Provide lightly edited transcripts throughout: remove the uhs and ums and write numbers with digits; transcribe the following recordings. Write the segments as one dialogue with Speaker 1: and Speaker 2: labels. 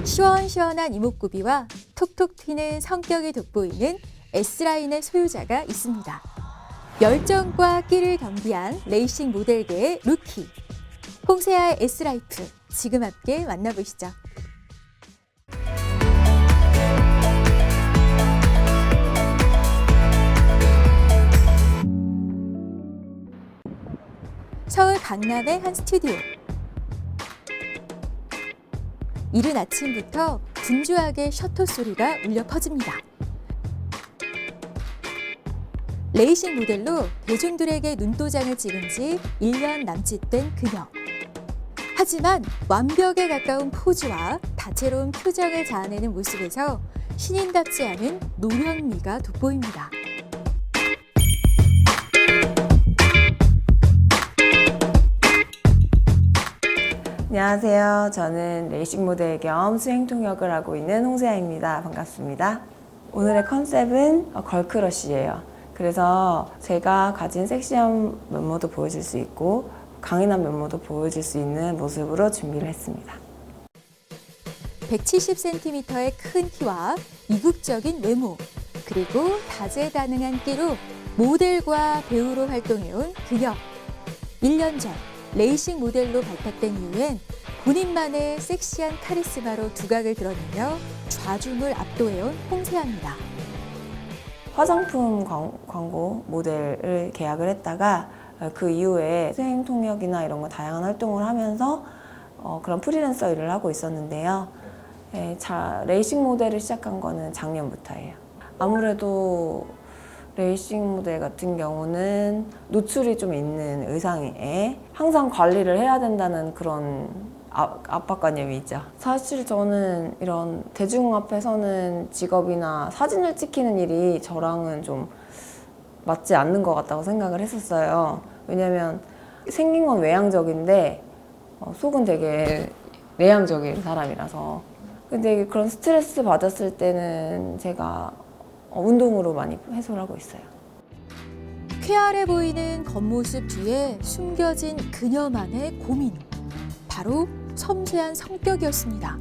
Speaker 1: 시원시원한 이목구비와 톡톡 튀는 성격이 돋보이는 S라인의 소유자가 있습니다. 열정과 끼를 겸비한 레이싱 모델계의 루키. 홍세아의 S라이프, 지금 함께 만나보시죠. 서울 강남의 한 스튜디오. 이른 아침부터 분주하게 셔터 소리가 울려 퍼집니다. 레이싱 모델로 대중들에게 눈도장을 찍은 지 1년 남짓 된 그녀. 하지만 완벽에 가까운 포즈와 다채로운 표정을 자아내는 모습에서 신인답지 않은 노련미가 돋보입니다.
Speaker 2: 안녕하세요. 저는 레이싱 모델 겸 수행 통역을 하고 있는 홍세아입니다. 반갑습니다. 오늘의 컨셉은 걸크러쉬예요. 그래서 제가 가진 섹시한 면모도 보여줄 수 있고 강인한 면모도 보여줄 수 있는 모습으로 준비를 했습니다.
Speaker 1: 170cm의 큰 키와 이국적인 외모, 그리고 다재다능한 끼로 모델과 배우로 활동해온 그녀. 1년 전 레이싱 모델로 발탁된 이후엔 본인만의 섹시한 카리스마로 두각을 드러내며 좌중을 압도해온 홍세아입니다.
Speaker 2: 화장품 광고 모델을 계약을 했다가 그 이후에 수행 통역이나 이런 거 다양한 활동을 하면서 그런 프리랜서 일을 하고 있었는데요. 레이싱 모델을 시작한 거는 작년부터예요. 아무래도 레이싱 모델 같은 경우는 노출이 좀 있는 의상에 항상 관리를 해야 된다는 그런 압박관념이 있죠. 사실 저는 이런 대중 앞에 서는 직업이나 사진을 찍히는 일이 저랑은 좀 맞지 않는 것 같다고 생각을 했었어요. 왜냐면 생긴 건 외향적인데 속은 되게 내향적인 사람이라서. 근데 그런 스트레스 받았을 때는 제가 운동으로 많이 해소를 하고 있어요.
Speaker 1: 쾌활해 보이는 겉모습 뒤에 숨겨진 그녀만의 고민. 바로 섬세한 성격이었습니다.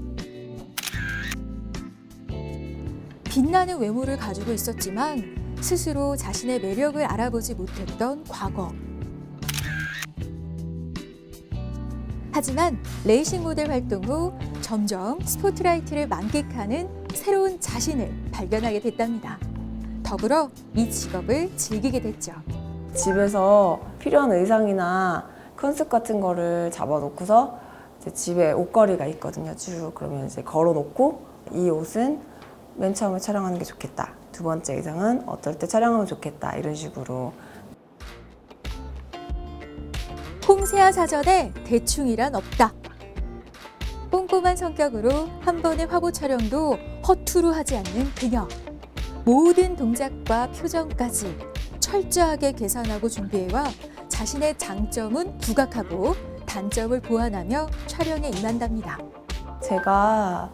Speaker 1: 빛나는 외모를 가지고 있었지만 스스로 자신의 매력을 알아보지 못했던 과거. 하지만 레이싱 모델 활동 후 점점 스포트라이트를 만끽하는 새로운 자신을 발견하게 됐답니다. 더불어 이 직업을 즐기게 됐죠.
Speaker 2: 집에서 필요한 의상이나 컨셉 같은 거를 잡아놓고서 이제 집에 옷걸이가 있거든요. 쭉 그러면 이제 걸어놓고 이 옷은 맨 처음에 촬영하는 게 좋겠다. 두 번째 의상은 어떨 때 촬영하면 좋겠다. 이런 식으로.
Speaker 1: 홍세아 사전에 대충이란 없다. 꼼꼼한 성격으로 한 번의 화보 촬영도 허투루 하지 않는 그녀. 모든 동작과 표정까지 철저하게 계산하고 준비해와 자신의 장점은 부각하고 단점을 보완하며 촬영에 임한답니다.
Speaker 2: 제가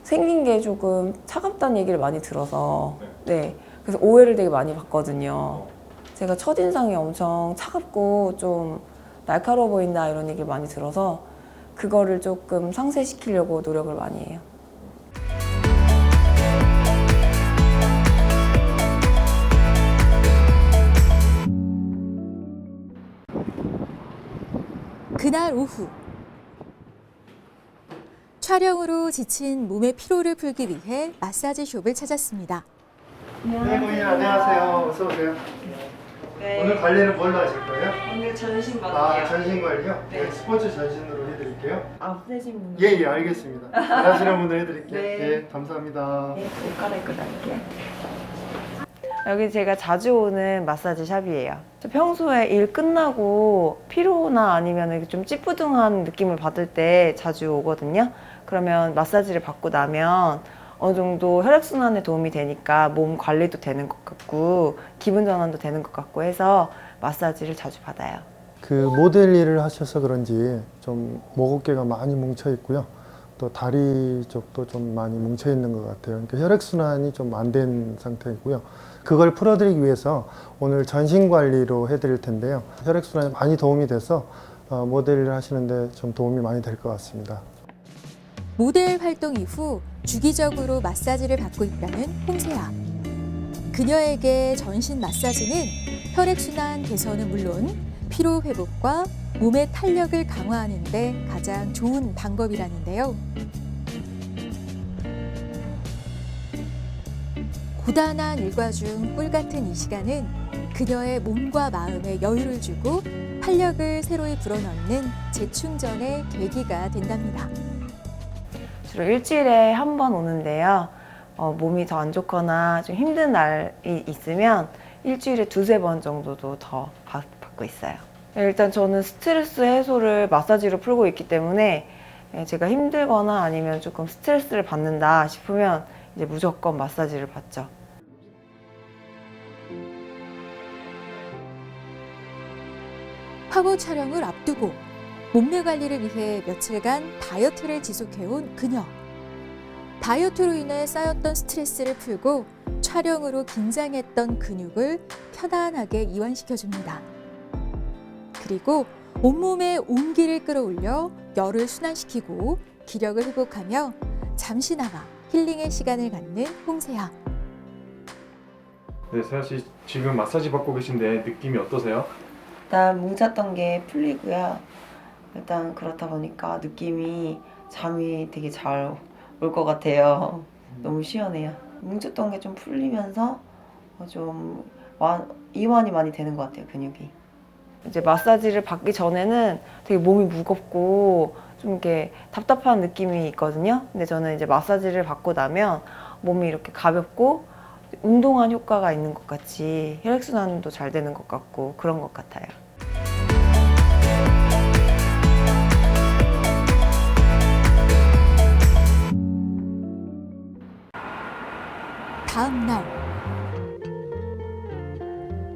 Speaker 2: 생긴 게 조금 차갑다는 얘기를 많이 들어서 그래서 오해를 되게 많이 받거든요. 제가 첫인상이 엄청 차갑고 좀 날카로워 보인다 이런 얘기를 많이 들어서 그거를 조금 상쇄시키려고 노력을 많이 해요.
Speaker 1: 그날 오후 촬영으로 지친 몸의 피로를 풀기 위해 마사지 숍을 찾았습니다.
Speaker 3: 네, 고객님 안녕하세요. 어서 오세요.
Speaker 4: 네.
Speaker 3: 오늘 관리는 뭘로 하실 거예요?
Speaker 4: 오늘 전신 받을게요.
Speaker 3: 전신 관리요?
Speaker 4: 네.
Speaker 3: 스포츠 전신으로 해드릴게요.
Speaker 4: 없으신 분들.
Speaker 3: 예, 알겠습니다. 잘하시는 분들 해드릴게요.
Speaker 4: 네.
Speaker 3: 예, 감사합니다.
Speaker 4: 네, 옷 갈아입고 다닐게요.
Speaker 2: 여기 제가 자주 오는 마사지 샵이에요. 평소에 일 끝나고 피로나 아니면 좀 찌뿌둥한 느낌을 받을 때 자주 오거든요. 그러면 마사지를 받고 나면 어느 정도 혈액순환에 도움이 되니까 몸 관리도 되는 것 같고 기분 전환도 되는 것 같고 해서 마사지를 자주 받아요.
Speaker 5: 그 모델 일을 하셔서 그런지 좀 목 어깨가 많이 뭉쳐 있고요. 또 다리 쪽도 좀 많이 뭉쳐 있는 것 같아요. 그러니까 혈액순환이 좀 안 된 상태이고요. 그걸 풀어드리기 위해서 오늘 전신 관리로 해드릴 텐데요. 혈액순환이 많이 도움이 돼서 모델 일을 하시는데 좀 도움이 많이 될 것 같습니다.
Speaker 1: 모델 활동 이후 주기적으로 마사지를 받고 있다는 홍세아. 그녀에게 전신 마사지는 혈액순환 개선은 물론 피로 회복과 몸의 탄력을 강화하는 데 가장 좋은 방법이라는데요. 고단한 일과 중 꿀 같은 이 시간은 그녀의 몸과 마음에 여유를 주고 활력을 새로이 불어넣는 재충전의 계기가 된답니다.
Speaker 2: 주로 일주일에 한 번 오는데요. 몸이 더 안 좋거나 좀 힘든 날이 있으면 일주일에 두세 번 정도도 더 받고 있어요. 일단 저는 스트레스 해소를 마사지로 풀고 있기 때문에 제가 힘들거나 아니면 조금 스트레스를 받는다 싶으면 이제 무조건 마사지를 받죠.
Speaker 1: 화보 촬영을 앞두고 몸매 관리를 위해 며칠간 다이어트를 지속해온 그녀. 다이어트로 인해 쌓였던 스트레스를 풀고 촬영으로 긴장했던 근육을 편안하게 이완시켜줍니다. 그리고 온몸에 온기를 끌어올려 열을 순환시키고 기력을 회복하며 잠시나마 힐링의 시간을 갖는 홍세아.
Speaker 6: 네, 세아 씨 지금 마사지 받고 계신데 느낌이 어떠세요?
Speaker 2: 일단 뭉쳤던 게 풀리고요. 일단 그렇다 보니까 느낌이 잠이 되게 잘 올 것 같아요. 너무 시원해요. 뭉쳤던 게 좀 풀리면서 좀 이완이 많이 되는 것 같아요, 근육이. 이제 마사지를 받기 전에는 되게 몸이 무겁고 좀 이렇게 답답한 느낌이 있거든요. 근데 저는 이제 마사지를 받고 나면 몸이 이렇게 가볍고 운동한 효과가 있는 것 같이 혈액순환도 잘 되는 것 같고 그런 것 같아요.
Speaker 1: 다음 날.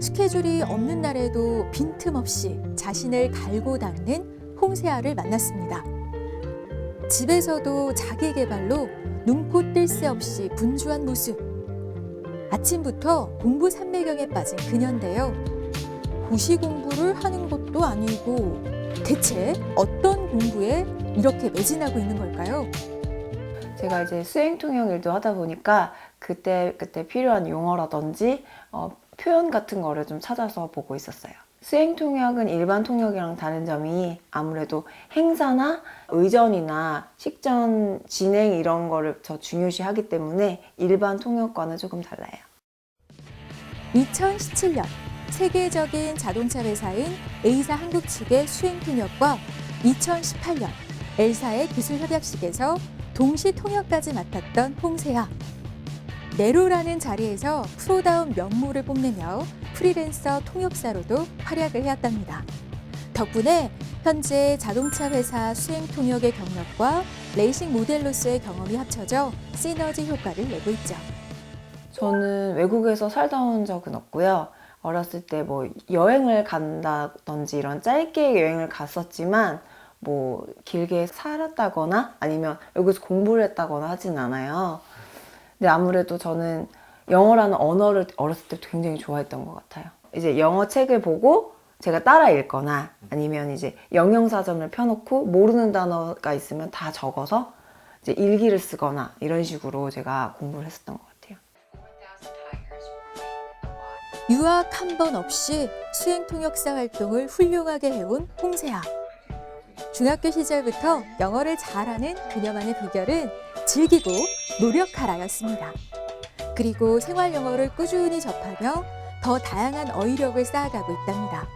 Speaker 1: 스케줄이 없는 날에도 빈틈없이 자신을 갈고 닦는 홍세아를 만났습니다. 집에서도 자기 개발로 눈코 뜰 새 없이 분주한 모습. 아침부터 공부 삼매경에 빠진 그녀인데요. 고시 공부를 하는 것도 아니고 대체 어떤 공부에 이렇게 매진하고 있는 걸까요?
Speaker 2: 제가 이제 수행 통역 일도 하다 보니까 그때 필요한 용어라든지 표현 같은 거를 좀 찾아서 보고 있었어요. 수행 통역은 일반 통역이랑 다른 점이 아무래도 행사나 의전이나 식전 진행 이런 거를 더 중요시하기 때문에 일반 통역과는 조금 달라요.
Speaker 1: 2017년 세계적인 자동차 회사인 A사 한국 측의 수행 통역과 2018년 L사의 기술 협약식에서 동시 통역까지 맡았던 홍세아. 네로라는 자리에서 프로다운 면모를 뽐내며 프리랜서 통역사로도 활약을 해왔답니다. 덕분에 현재 자동차 회사 수행 통역의 경력과 레이싱 모델로서의 경험이 합쳐져 시너지 효과를 내고 있죠.
Speaker 2: 저는 외국에서 살다 온 적은 없고요. 어렸을 때 뭐 여행을 간다든지 이런 짧게 여행을 갔었지만 뭐 길게 살았다거나 아니면 여기서 공부를 했다거나 하진 않아요. 근데 아무래도 저는 영어라는 언어를 어렸을 때부터 굉장히 좋아했던 것 같아요. 이제 영어 책을 보고 제가 따라 읽거나 아니면 이제 영영사전을 펴놓고 모르는 단어가 있으면 다 적어서 이제 일기를 쓰거나 이런 식으로 제가 공부를 했었던 것 같아요.
Speaker 1: 유학 한 번 없이 수행 통역사 활동을 훌륭하게 해온 홍세아. 중학교 시절부터 영어를 잘하는 그녀만의 비결은 즐기고 노력하라였습니다. 그리고 생활 영어를 꾸준히 접하며 더 다양한 어휘력을 쌓아가고 있답니다.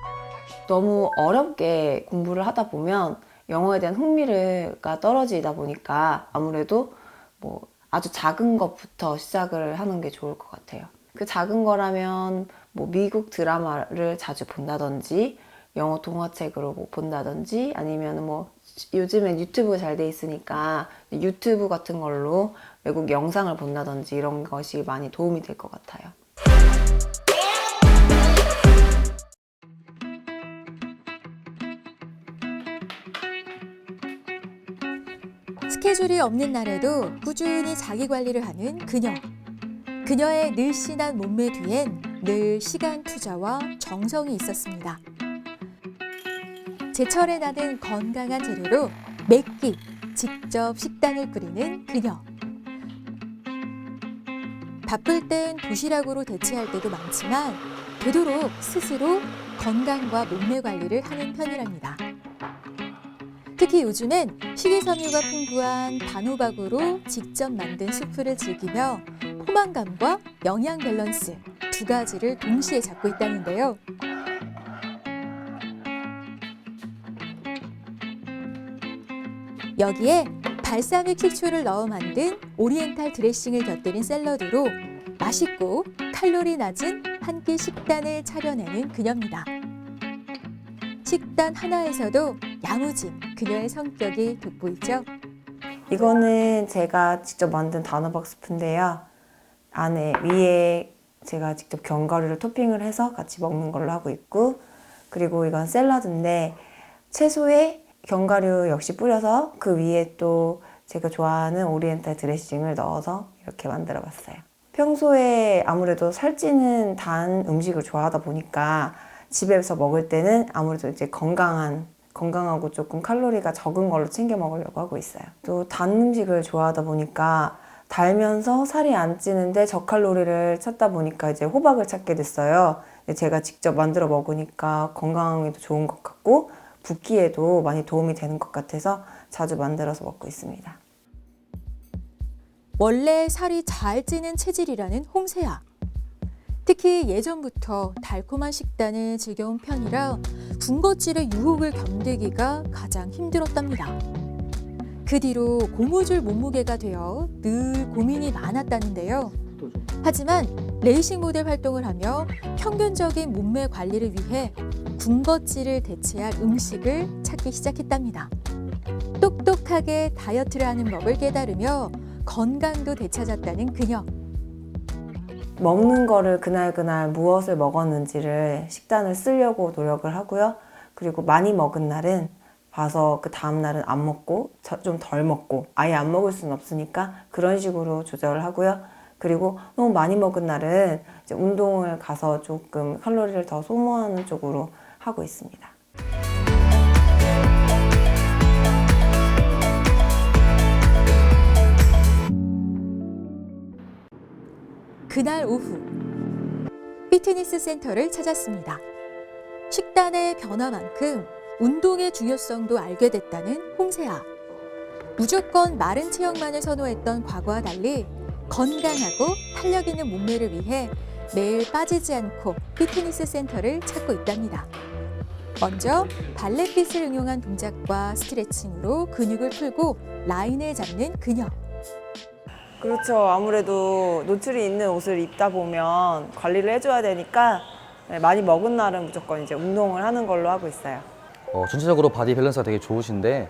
Speaker 2: 너무 어렵게 공부를 하다 보면 영어에 대한 흥미가 떨어지다 보니까 아무래도 뭐 아주 작은 것부터 시작을 하는 게 좋을 것 같아요. 그 작은 거라면 뭐 미국 드라마를 자주 본다든지 영어 동화책으로 뭐 본다든지 아니면 뭐 요즘엔 유튜브 잘 돼 있으니까 유튜브 같은 걸로 외국 영상을 본다든지 이런 것이 많이 도움이 될 것 같아요.
Speaker 1: 스케줄이 없는 날에도 꾸준히 자기 관리를 하는 그녀. 그녀의 늘씬한 몸매 뒤엔 늘 시간 투자와 정성이 있었습니다. 제철에 나는 건강한 재료로 맵기, 직접 식단을 꾸리는 그녀. 바쁠 땐 도시락으로 대체할 때도 많지만 되도록 스스로 건강과 몸매 관리를 하는 편이랍니다. 특히 요즘엔 식이섬유가 풍부한 단호박으로 직접 만든 수프를 즐기며 포만감과 영양 밸런스 두 가지를 동시에 잡고 있다는데요. 여기에 발사믹 식초를 넣어 만든 오리엔탈 드레싱을 곁들인 샐러드로 맛있고 칼로리 낮은 한 끼 식단을 차려내는 그녀입니다. 식단 하나에서도 야무진 그녀의 성격이 돋보이죠.
Speaker 2: 이거는 제가 직접 만든 단호박 스프인데요. 안에 위에 제가 직접 견과류를 토핑을 해서 같이 먹는 걸로 하고 있고, 그리고 이건 샐러드인데 채소에 견과류 역시 뿌려서 그 위에 또 제가 좋아하는 오리엔탈 드레싱을 넣어서 이렇게 만들어 봤어요. 평소에 아무래도 살찌는 단 음식을 좋아하다 보니까 집에서 먹을 때는 아무래도 이제 건강하고 조금 칼로리가 적은 걸로 챙겨 먹으려고 하고 있어요. 또 단 음식을 좋아하다 보니까 달면서 살이 안 찌는데 저칼로리를 찾다 보니까 이제 호박을 찾게 됐어요. 제가 직접 만들어 먹으니까 건강에도 좋은 것 같고 붓기에도 많이 도움이 되는 것 같아서 자주 만들어서 먹고 있습니다.
Speaker 1: 원래 살이 잘 찌는 체질이라는 홍세아. 특히 예전부터 달콤한 식단을 즐겨온 편이라 군것질의 유혹을 견디기가 가장 힘들었답니다. 그 뒤로 고무줄 몸무게가 되어 늘 고민이 많았다는데요. 하지만 레이싱 모델 활동을 하며 평균적인 몸매 관리를 위해 군것질을 대체할 음식을 찾기 시작했답니다. 똑똑하게 다이어트를 하는 법을 깨달으며 건강도 되찾았다는 그녀.
Speaker 2: 먹는 거를 그날 무엇을 먹었는지를 식단을 쓰려고 노력을 하고요. 그리고 많이 먹은 날은 봐서 그 다음 날은 안 먹고 좀 덜 먹고 아예 안 먹을 수는 없으니까 그런 식으로 조절을 하고요. 그리고 너무 많이 먹은 날은 이제 운동을 가서 조금 칼로리를 더 소모하는 쪽으로 하고 있습니다.
Speaker 1: 그날 오후 피트니스 센터를 찾았습니다. 식단의 변화만큼 운동의 중요성도 알게 됐다는 홍세아. 무조건 마른 체형만을 선호했던 과거와 달리 건강하고 탄력 있는 몸매를 위해 매일 빠지지 않고 피트니스 센터를 찾고 있답니다. 먼저 발렛핏을 응용한 동작과 스트레칭으로 근육을 풀고 라인을 잡는 그녀.
Speaker 2: 그렇죠. 아무래도 노출이 있는 옷을 입다 보면 관리를 해줘야 되니까 많이 먹은 날은 무조건 이제 운동을 하는 걸로 하고 있어요.
Speaker 7: 전체적으로 바디 밸런스가 되게 좋으신데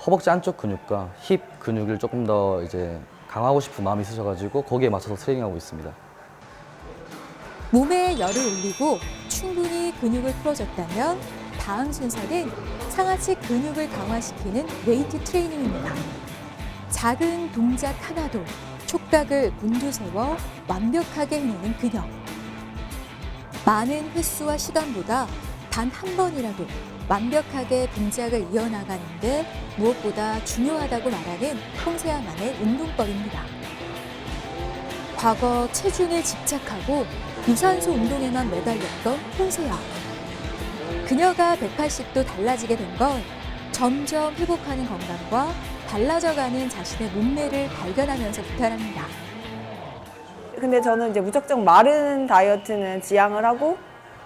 Speaker 7: 허벅지 안쪽 근육과 힙 근육을 조금 더 이제 강화하고 싶은 마음이 있으셔가지고 거기에 맞춰서 트레이닝하고 있습니다.
Speaker 1: 몸에 열을 올리고 충분히 근육을 풀어줬다면 다음 순서는 상하체 근육을 강화시키는 웨이트 트레이닝입니다. 작은 동작 하나도 촉각을 곤두세워 완벽하게 해내는 그녀. 많은 횟수와 시간보다 단 한 번이라도 완벽하게 동작을 이어나가는 게 무엇보다 중요하다고 말하는 홍세아만의 운동법입니다. 과거 체중에 집착하고 유산소 운동에만 매달렸던 홍세아. 그녀가 180도 달라지게 된 건 점점 회복하는 건강과 달라져가는 자신의 몸매를 발견하면서부터랍니다.
Speaker 2: 근데 저는 이제 무작정 마른 다이어트는 지양을 하고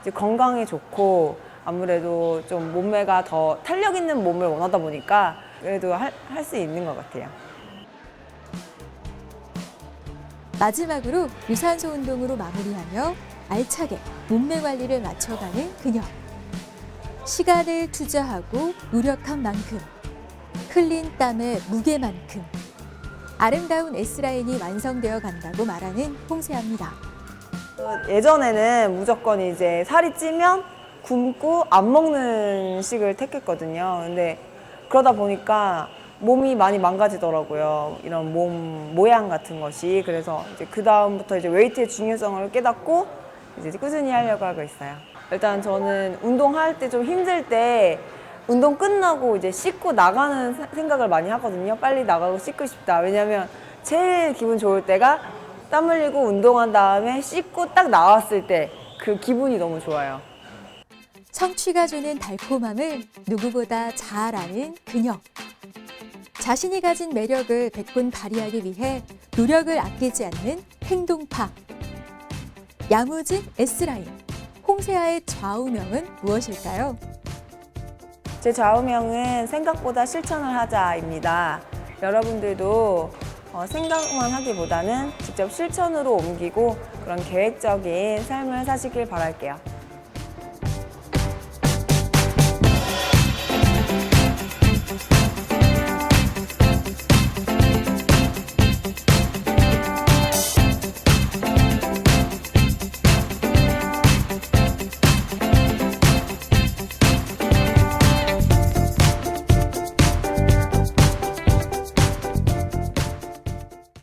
Speaker 2: 이제 건강에 좋고 아무래도 좀 몸매가 더 탄력 있는 몸을 원하다 보니까 그래도 할 수 있는 것 같아요.
Speaker 1: 마지막으로 유산소 운동으로 마무리하며 알차게 몸매 관리를 맞춰가는 그녀. 시간을 투자하고 노력한 만큼, 흘린 땀의 무게만큼 아름다운 S라인이 완성되어 간다고 말하는 홍세아입니다.
Speaker 2: 예전에는 무조건 이제 살이 찌면 굶고 안 먹는 식을 택했거든요. 근데 그러다 보니까 몸이 많이 망가지더라고요. 이런 몸 모양 같은 것이. 그래서 이제 그 다음부터 이제 웨이트의 중요성을 깨닫고 이제 꾸준히 하려고 하고 있어요. 일단 저는 운동할 때 좀 힘들 때 운동 끝나고 이제 씻고 나가는 생각을 많이 하거든요. 빨리 나가고 씻고 싶다. 왜냐면 제일 기분 좋을 때가 땀 흘리고 운동한 다음에 씻고 딱 나왔을 때 그 기분이 너무 좋아요.
Speaker 1: 성취가 주는 달콤함을 누구보다 잘 아는 그녀. 자신이 가진 매력을 백분 발휘하기 위해 노력을 아끼지 않는 행동파. 야무진 S라인. 홍세아의 좌우명은 무엇일까요?
Speaker 2: 제 좌우명은 생각보다 실천을 하자입니다. 여러분들도 생각만 하기보다는 직접 실천으로 옮기고 그런 계획적인 삶을 사시길 바랄게요.